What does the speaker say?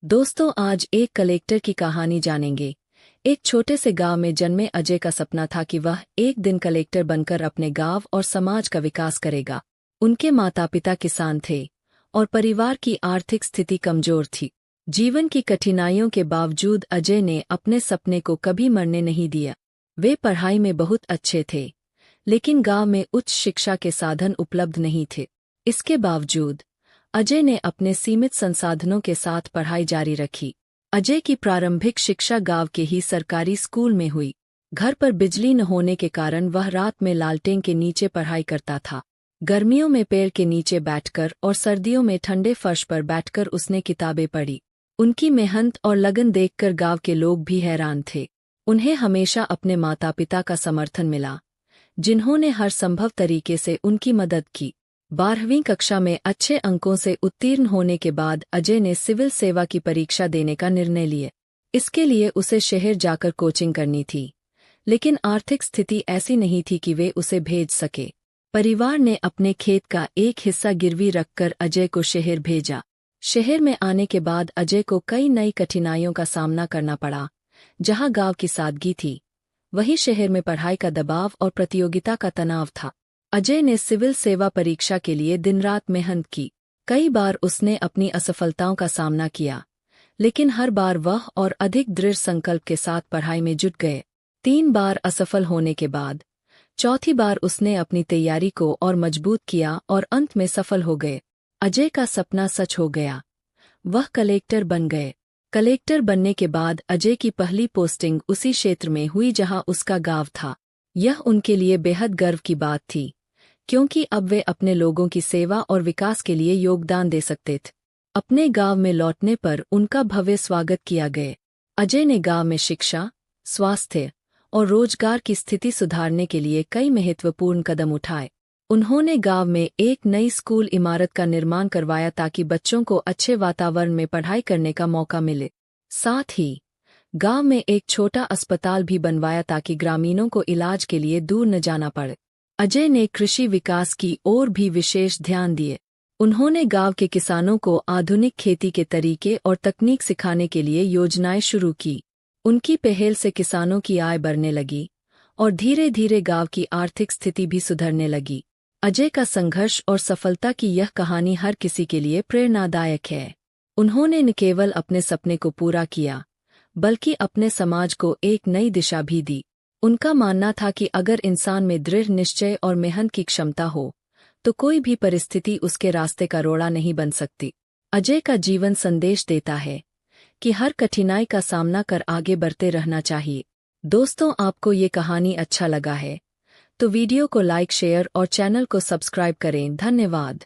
दोस्तों, आज एक कलेक्टर की कहानी जानेंगे। एक छोटे से गांव में जन्मे अजय का सपना था कि वह एक दिन कलेक्टर बनकर अपने गांव और समाज का विकास करेगा। उनके माता पिता किसान थे और परिवार की आर्थिक स्थिति कमजोर थी। जीवन की कठिनाइयों के बावजूद अजय ने अपने सपने को कभी मरने नहीं दिया। वे पढ़ाई में बहुत अच्छे थे, लेकिन गांव में उच्च शिक्षा के साधन उपलब्ध नहीं थे। इसके बावजूद अजय ने अपने सीमित संसाधनों के साथ पढ़ाई जारी रखी। अजय की प्रारंभिक शिक्षा गांव के ही सरकारी स्कूल में हुई। घर पर बिजली न होने के कारण वह रात में लालटेन के नीचे पढ़ाई करता था। गर्मियों में पेड़ के नीचे बैठकर और सर्दियों में ठंडे फर्श पर बैठकर उसने किताबें पढ़ी। उनकी मेहनत और लगन देखकर गांव के लोग भी हैरान थे। उन्हें हमेशा अपने माता पिता का समर्थन मिला, जिन्होंने हर संभव तरीके से उनकी मदद की। 12वीं कक्षा में अच्छे अंकों से उत्तीर्ण होने के बाद अजय ने सिविल सेवा की परीक्षा देने का निर्णय लिया। इसके लिए उसे शहर जाकर कोचिंग करनी थी, लेकिन आर्थिक स्थिति ऐसी नहीं थी कि वे उसे भेज सके। परिवार ने अपने खेत का एक हिस्सा गिरवी रखकर अजय को शहर भेजा। शहर में आने के बाद अजय को कई नई कठिनाइयों का सामना करना पड़ा। जहां गांव की सादगी थी, वहीं शहर में पढ़ाई का दबाव और प्रतियोगिता का तनाव था। अजय ने सिविल सेवा परीक्षा के लिए दिन रात मेहनत की। कई बार उसने अपनी असफलताओं का सामना किया, लेकिन हर बार वह और अधिक दृढ़ संकल्प के साथ पढ़ाई में जुट गए। 3 बार असफल होने के बाद चौथी बार उसने अपनी तैयारी को और मजबूत किया और अंत में सफल हो गए। अजय का सपना सच हो गया। वह कलेक्टर बन गए। कलेक्टर बनने के बाद अजय की पहली पोस्टिंग उसी क्षेत्र में हुई जहां उसका गांव था। यह उनके लिए बेहद गर्व की बात थी, क्योंकि अब वे अपने लोगों की सेवा और विकास के लिए योगदान दे सकते थे। अपने गांव में लौटने पर उनका भव्य स्वागत किया गया। अजय ने गांव में शिक्षा, स्वास्थ्य और रोजगार की स्थिति सुधारने के लिए कई महत्वपूर्ण कदम उठाए। उन्होंने गांव में एक नई स्कूल इमारत का निर्माण करवाया ताकि बच्चों को अच्छे वातावरण में पढ़ाई करने का मौका मिले। साथ ही गांव में एक छोटा अस्पताल भी बनवाया ताकि ग्रामीणों को इलाज के लिए दूर न जाना पड़े। अजय ने कृषि विकास की ओर भी विशेष ध्यान दिए। उन्होंने गांव के किसानों को आधुनिक खेती के तरीके और तकनीक सिखाने के लिए योजनाएं शुरू की। उनकी पहल से किसानों की आय बढ़ने लगी और धीरे धीरे गांव की आर्थिक स्थिति भी सुधरने लगी। अजय का संघर्ष और सफलता की यह कहानी हर किसी के लिए प्रेरणादायक है। उन्होंने न केवल अपने सपने को पूरा किया, बल्कि अपने समाज को एक नई दिशा भी दी। उनका मानना था कि अगर इंसान में दृढ़ निश्चय और मेहनत की क्षमता हो, तो कोई भी परिस्थिति उसके रास्ते का रोड़ा नहीं बन सकती। अजय का जीवन संदेश देता है कि हर कठिनाई का सामना कर आगे बढ़ते रहना चाहिए। दोस्तों, आपको ये कहानी अच्छा लगा है तो वीडियो को लाइक, शेयर और चैनल को सब्सक्राइब करें। धन्यवाद।